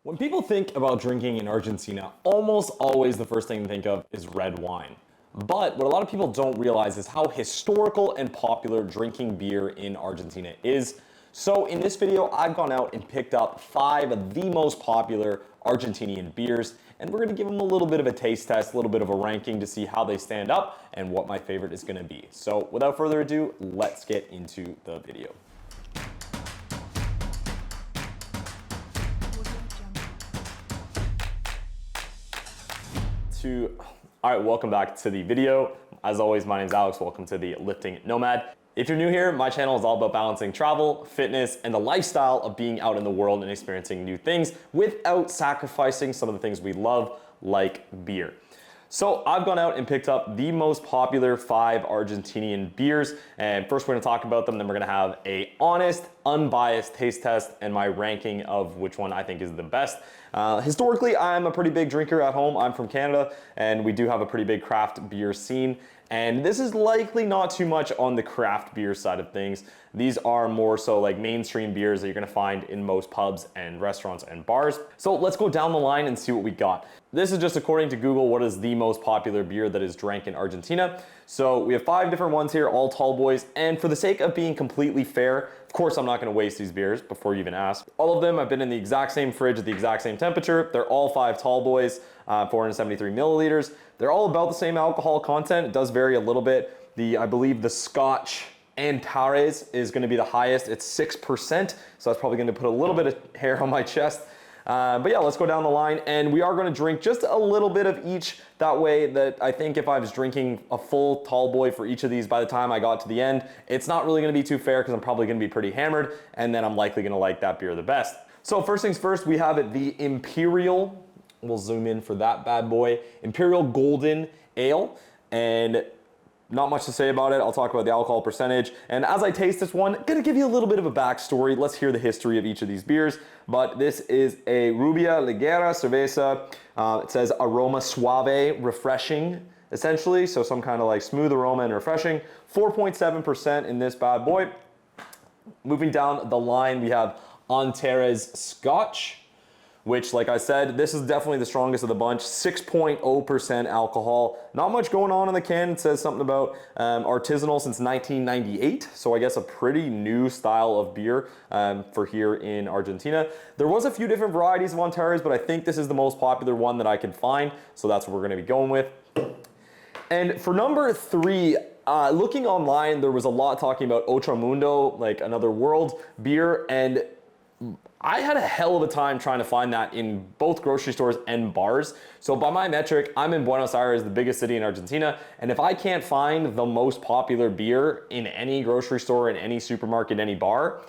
When people think about drinking in Argentina, almost always the first thing to think of is red wine. But what a lot of people don't realize is how historical and popular drinking beer in Argentina is. So in this video, I've gone out and picked up 5 of the most popular Argentinian beers, and we're gonna give them a little bit of a taste test, a little bit of a ranking to see how they stand up and what my favorite is gonna be. So without further ado, let's get into the video. All right, welcome back to the video. As always, my name is Alex. Welcome to the Lifting Nomad. If you're new here, my channel is all about balancing travel, fitness, and the lifestyle of being out in the world and experiencing new things without sacrificing some of the things we love, like beer. So I've gone out and picked up the most popular 5 Argentinian beers, and first we're gonna talk about them, then we're gonna have a honest, unbiased taste test and my ranking of which one I think is the best. Historically, I'm a pretty big drinker at home. I'm from Canada, and we do have a pretty big craft beer scene. And this is likely not too much on the craft beer side of things. These are more so like mainstream beers that you're gonna find in most pubs and restaurants and bars. So let's go down the line and see what we got. This is just according to Google, what is the most popular beer that is drank in Argentina. So we have 5 different ones here, all tall boys. And for the sake of being completely fair, of course I'm not gonna waste these beers before you even ask. All of them have been in the exact same fridge at the exact same temperature. They're all 5 tall boys, 473 milliliters. They're all about the same alcohol content. It does vary a little bit. I believe the Scotch Antares is gonna be the highest. It's 6%, so that's probably gonna put a little bit of hair on my chest. But yeah, let's go down the line, and we are gonna drink just a little bit of each. That way that I think if I was drinking a full tall boy for each of these by the time I got to the end, it's not really gonna be too fair because I'm probably gonna be pretty hammered, and then I'm likely gonna like that beer the best. So first things first, we have the Imperial, we'll zoom in for that bad boy, Imperial Golden Ale, and not much to say about it. I'll talk about the alcohol percentage. And as I taste this one, gonna give you a little bit of a backstory. Let's hear the history of each of these beers. But this is a Rubia Ligera Cerveza. It says aroma suave, refreshing, essentially. So some kind of like smooth aroma and refreshing. 4.7% in this bad boy. Moving down the line, we have Antares Scotch, which, like I said, this is definitely the strongest of the bunch. 6.0% alcohol. Not much going on in the can. It says something about artisanal since 1998. So I guess a pretty new style of beer for here in Argentina. There was a few different varieties of Antares, but I think this is the most popular one that I could find. So that's what we're gonna be going with. And for number 3, looking online, there was a lot talking about Otro Mundo, like another world beer, and I had a hell of a time trying to find that in both grocery stores and bars. So by my metric, I'm in Buenos Aires, the biggest city in Argentina, and if I can't find the most popular beer in any grocery store, in any supermarket, any bar,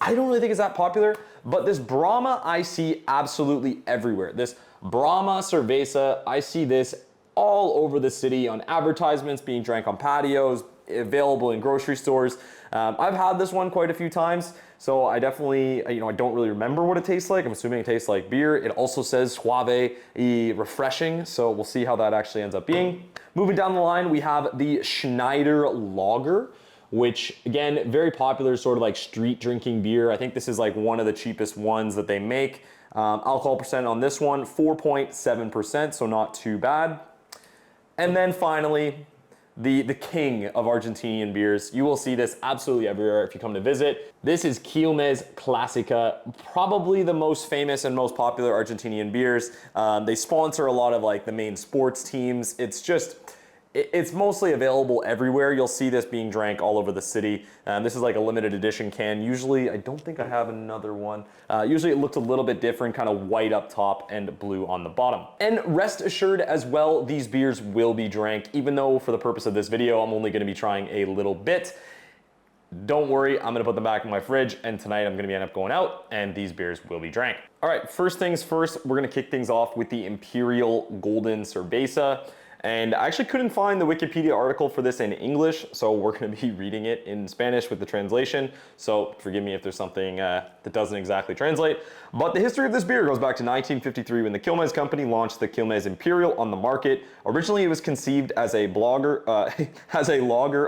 I don't really think it's that popular. But this Brahma I see absolutely everywhere. This Brahma Cerveza, I see this all over the city on advertisements, being drank on patios, available in grocery stores. I've had this one quite a few times, so I definitely, I don't really remember what it tastes like. I'm assuming it tastes like beer. It also says suave, refreshing, so we'll see how that actually ends up being. Moving down the line, we have the Schneider Lager, which again, very popular, sort of like street drinking beer. I think this is like one of the cheapest ones that they make. Alcohol percent on this one, 4.7%, so not too bad. And then finally, the king of Argentinian beers. You will see this absolutely everywhere if you come to visit. This is Quilmes Clásica, probably the most famous and most popular Argentinian beers. They sponsor a lot of like the main sports teams. It's mostly available everywhere. You'll see this being drank all over the city. This is like a limited edition can. Usually, I don't think I have another one. Usually it looks a little bit different, kind of white up top and blue on the bottom. And rest assured as well, these beers will be drank, even though for the purpose of this video, I'm only gonna be trying a little bit. Don't worry, I'm gonna put them back in my fridge, and tonight I'm gonna end up going out, and these beers will be drank. All right, first things first, we're gonna kick things off with the Imperial Golden Cerveza. And I actually couldn't find the Wikipedia article for this in English, so we're gonna be reading it in Spanish with the translation. So forgive me if there's something that doesn't exactly translate. But the history of this beer goes back to 1953 when the Quilmes company launched the Quilmes Imperial on the market. Originally, it was conceived as a lager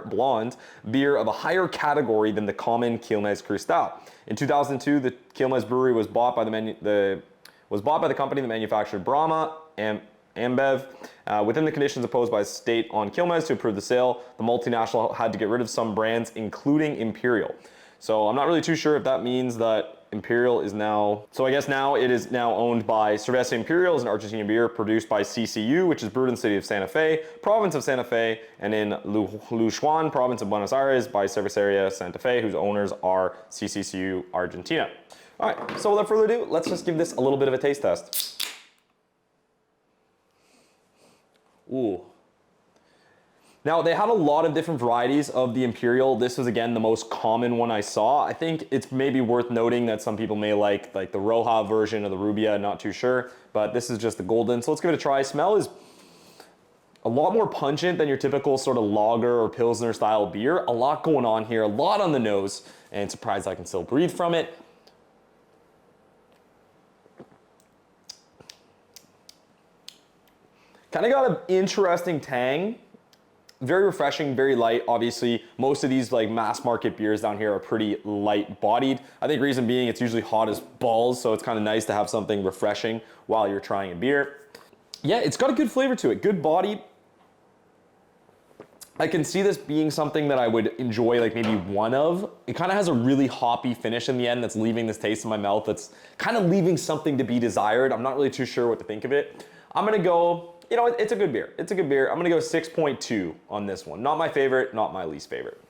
blonde beer of a higher category than the common Quilmes Cristal. In 2002, the Quilmes brewery was bought by the was bought by the company that manufactured Brahma and Ambev. Within the conditions imposed by state on Quilmes to approve the sale, the multinational had to get rid of some brands, including Imperial. So I'm not really too sure if that means that Imperial is now, so I guess now it is now owned by Cerveza Imperial, is an Argentinian beer produced by CCU, which is brewed in the city of Santa Fe, province of Santa Fe, and in Luchuan, province of Buenos Aires, by Cerveceria Santa Fe, whose owners are CCU Argentina. All right, so without further ado, let's just give this a little bit of a taste test. Ooh. Now, they had a lot of different varieties of the Imperial. This was, again, the most common one I saw. I think it's maybe worth noting that some people may like the Roja version of the Rubia, not too sure, but this is just the golden. So let's give it a try. Smell is a lot more pungent than your typical sort of lager or Pilsner style beer. A lot going on here, a lot on the nose, and surprised I can still breathe from it. Kind of got an interesting tang. Very refreshing, very light. Obviously, most of these like mass market beers down here are pretty light bodied. I think reason being it's usually hot as balls, so it's kind of nice to have something refreshing while you're trying a beer. Yeah, it's got a good flavor to it, good body. I can see this being something that I would enjoy like maybe one of. It kind of has a really hoppy finish in the end that's leaving this taste in my mouth that's kind of leaving something to be desired. I'm not really too sure what to think of it. I'm gonna go, you know, it's a good beer. It's a good beer. I'm gonna go 6.2 on this one. Not my favorite, not my least favorite.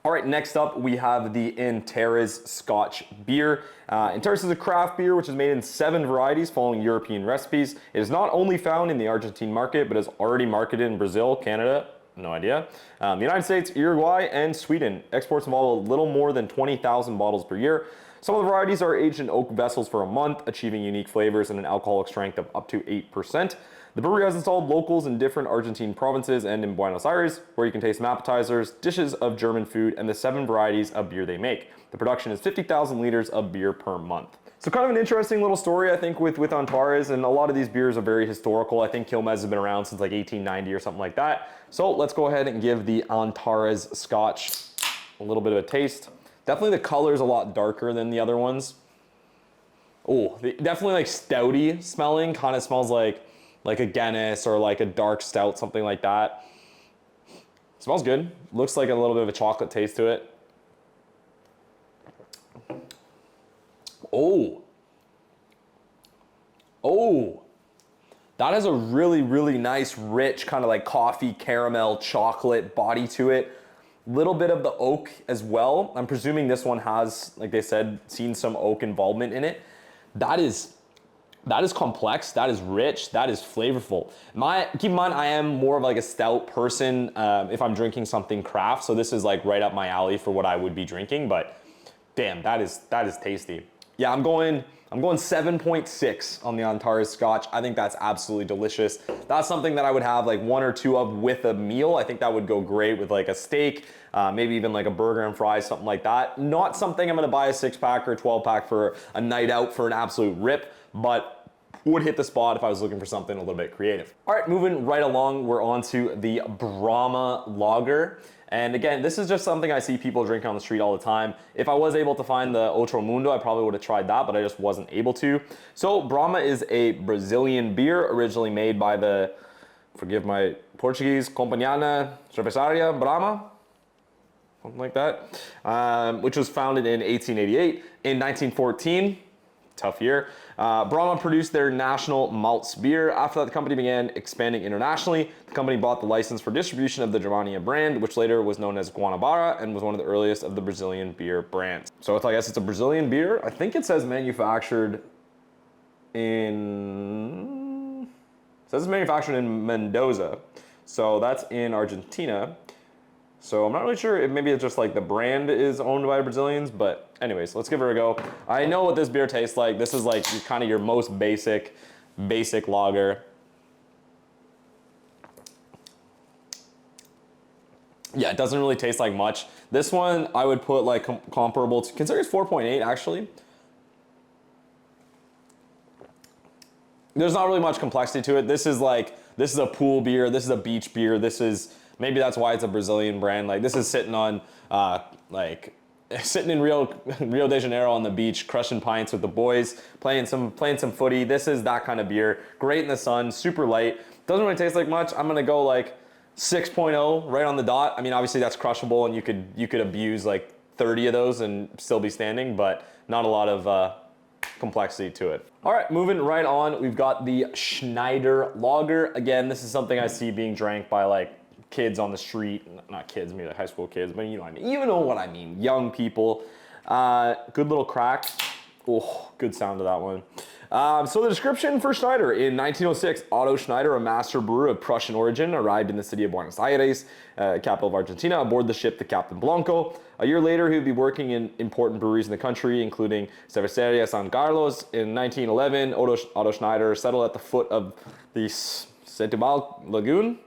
All right, next up we have the Antares Scotch beer. Antares is a craft beer which is made in 7 varieties following European recipes. It is not only found in the Argentine market, but is already marketed in Brazil, Canada, no idea, the United States, Uruguay, and Sweden. Exports involve a little more than 20,000 bottles per year. Some of the varieties are aged in oak vessels for a month, achieving unique flavors and an alcoholic strength of up to 8%. The brewery has installed locals in different Argentine provinces and in Buenos Aires, where you can taste appetizers, dishes of German food, and the 7 varieties of beer they make. The production is 50,000 liters of beer per month. So kind of an interesting little story, I think, with Antares, and a lot of these beers are very historical. I think Quilmes has been around since like 1890 or something like that. So let's go ahead and give the Antares Scotch a little bit of a taste. Definitely the color is a lot darker than the other ones. Oh, definitely like stouty smelling. Kind of smells like a Guinness or like a dark stout, something like that. Smells good. Looks like a little bit of a chocolate taste to it. Oh. Oh. That has a really, really nice, rich kind of like coffee, caramel, chocolate body to it. Little bit of the oak as well. I'm presuming this one has, like they said, seen some oak involvement in it. That is complex, that is rich, that is flavorful. Keep in mind, I am more of like a stout person if I'm drinking something craft, so this is like right up my alley for what I would be drinking, but damn, that is tasty. Yeah, I'm going 7.6 on the Antares Scotch. I think that's absolutely delicious. That's something that I would have like 1 or 2 of with a meal. I think that would go great with like a steak, maybe even like a burger and fries, something like that. Not something I'm gonna buy a 6-pack or 12-pack for a night out for an absolute rip, but would hit the spot if I was looking for something a little bit creative. All right, moving right along, we're on to the Brahma Lager. And again, this is just something I see people drinking on the street all the time. If I was able to find the Outro Mundo, I probably would have tried that, but I just wasn't able to. So Brahma is a Brazilian beer originally made by the, forgive my Portuguese, Companhia Cervejaria Brahma, something like that, which was founded in 1888. In 1914, tough year, Brahma produced their national malts beer. After that, the company began expanding internationally. The company bought the license for distribution of the Germania brand, which later was known as Guanabara and was one of the earliest of the Brazilian beer brands. So I guess it's a Brazilian beer. I think it says manufactured in, it says it's manufactured in Mendoza. So that's in Argentina. So I'm not really sure if maybe it's just like the brand is owned by Brazilians, but anyways, let's give it a go. I know what this beer tastes like. This is like kind of your most basic lager. Yeah, it doesn't really taste like much. This one I would put like comparable to, consider it's 4.8 actually. There's not really much complexity to it. This is a pool beer, this is a beach beer, maybe that's why it's a Brazilian brand. Like this is sitting on like sitting in Rio de Janeiro on the beach, crushing pints with the boys, playing some footy. This is that kind of beer. Great in the sun, super light. Doesn't really taste like much. I'm gonna go like 6.0 right on the dot. I mean, obviously that's crushable, and you could abuse like 30 of those and still be standing, but not a lot of complexity to it. All right, moving right on, we've got the Schneider Lager. Again, this is something I see being drank by like kids on the street, not kids, maybe like high school kids, but you know what I mean. You know what I mean, young people. Good little crack. Oh, good sound to that one. So the description for Schneider: in 1906, Otto Schneider, a master brewer of Prussian origin, arrived in the city of Buenos Aires, capital of Argentina, aboard the ship the Captain Blanco. A year later, he would be working in important breweries in the country, including Cerveceria San Carlos. In 1911, Otto Schneider settled at the foot of the Setúbal Lagoon,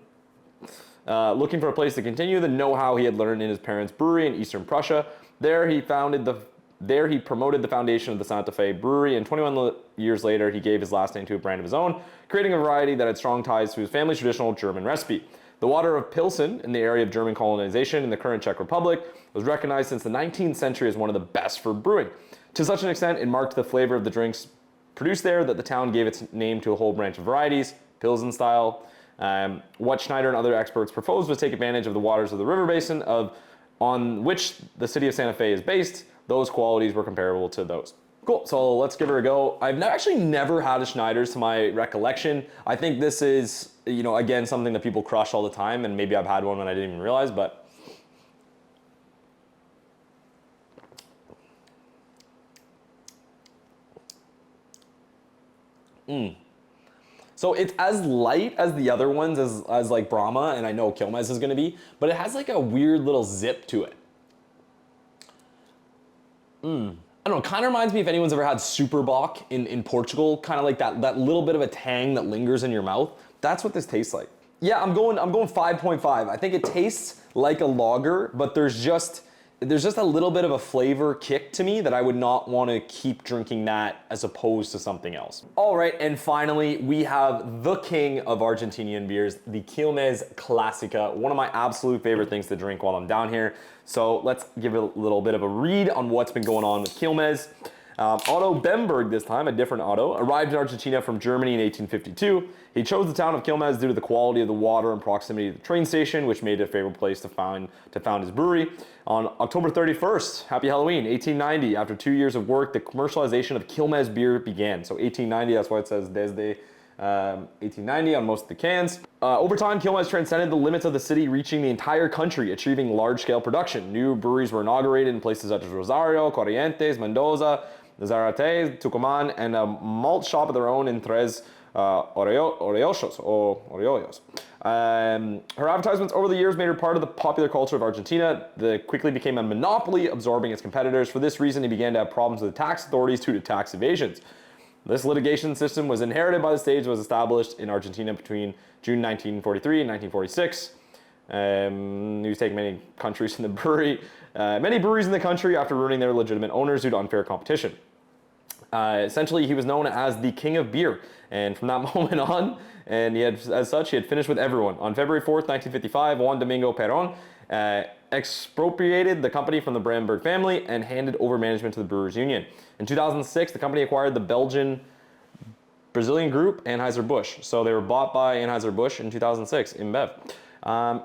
looking for a place to continue the know-how he had learned in his parents' brewery in eastern Prussia. There he promoted the foundation of the Santa Fe Brewery, and 21 years later, he gave his last name to a brand of his own, creating a variety that had strong ties to his family's traditional German recipe. The water of Pilsen, in the area of German colonization in the current Czech Republic, was recognized since the 19th century as one of the best for brewing. To such an extent, it marked the flavor of the drinks produced there that the town gave its name to a whole branch of varieties, Pilsen style. What Schneider and other experts proposed was take advantage of the waters of the river basin on which the city of Santa Fe is based. Those qualities were comparable to those. Cool, so let's give her a go. I've actually never had a Schneider's to my recollection. I think this is, you know, again, something that people crush all the time, and maybe I've had one when I didn't even realize, but so it's as light as the other ones, as like Brahma, and I know Quilmes is gonna be, but it has like a weird little zip to it. I don't know, kind of reminds me if anyone's ever had Superbock in Portugal, kind of like that little bit of a tang that lingers in your mouth. That's what this tastes like. Yeah, I'm going 5.5. I think it tastes like a lager, but there's just a little bit of a flavor kick to me that I would not want to keep drinking that as opposed to something else. All right, and finally, we have the king of Argentinian beers, the Quilmes Clásica, one of my absolute favorite things to drink while I'm down here. So let's give it a little bit of a read on what's been going on with Quilmes. Otto Bemberg, this time, a different Otto, arrived in Argentina from Germany in 1852. He chose the town of Quilmes due to the quality of the water and proximity to the train station, which made it a favorable place to found his brewery. On October 31st, happy Halloween, 1890, after 2 years of work, the commercialization of Quilmes beer began. So 1890, that's why it says desde 1890 on most of the cans. Over time, Quilmes transcended the limits of the city, reaching the entire country, achieving large-scale production. New breweries were inaugurated in places such as Rosario, Corrientes, Mendoza, Zarate, Tucumán, and a malt shop of their own in Tres Oriollos. Her advertisements over the years made her part of the popular culture of Argentina. They quickly became a monopoly, absorbing its competitors. For this reason, he began to have problems with the tax authorities due to tax evasions. This litigation system was inherited by the state, was established in Argentina between June 1943 and 1946. He was taking many countries in the brewery, many breweries in the country after ruining their legitimate owners due to unfair competition. Essentially, he was known as the king of beer, and from that moment on, and he had finished with everyone. On February 4th, 1955, Juan Domingo Perón expropriated the company from the Brandenburg family and handed over management to the Brewers Union. In 2006, the company acquired the Brazilian group Anheuser-Busch. So they were bought by Anheuser-Busch in 2006, InBev.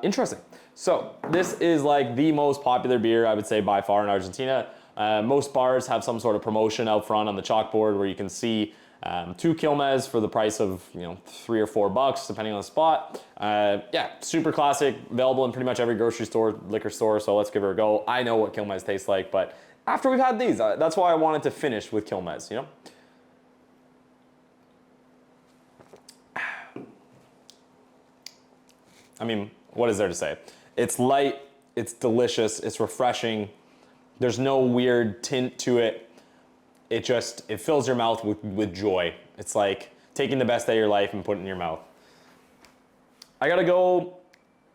Interesting. So this is like the most popular beer, I would say, by far in Argentina. Most bars have some sort of promotion out front on the chalkboard where you can see 2 Quilmes for the price of, you know, $3 or $4 depending on the spot. Yeah, super classic, available in pretty much every grocery store, liquor store. So let's give her a go. I know what Quilmes tastes like, but after we've had these, that's why I wanted to finish with Quilmes, you know? I mean, what is there to say? It's light, it's delicious, it's refreshing. There's no weird tint to it. It fills your mouth with joy. It's like taking the best day of your life and putting it in your mouth. I gotta go,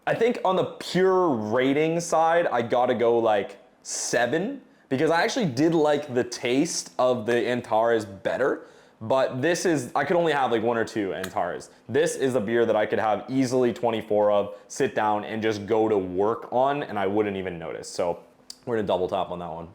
I think on the pure rating side, I gotta go like 7, because I actually did like the taste of the Antares better, but this is, I could only have like 1 or 2 Antares. This is a beer that I could have easily 24 of, sit down and just go to work on, and I wouldn't even notice. So We're gonna double tap on that one.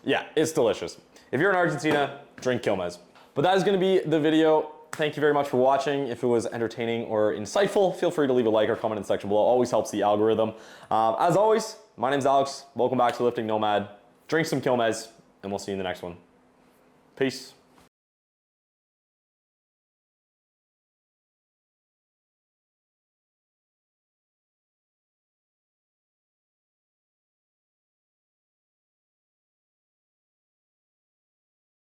Yeah, it's delicious. If you're in Argentina, drink Quilmes. But that is gonna be the video. Thank you very much for watching. If it was entertaining or insightful, feel free to leave a like or comment in the section below. It always helps the algorithm. As always, my name's Alex. Welcome back to Lifting Nomad. Drink some Quilmes, and we'll see you in the next one. Peace.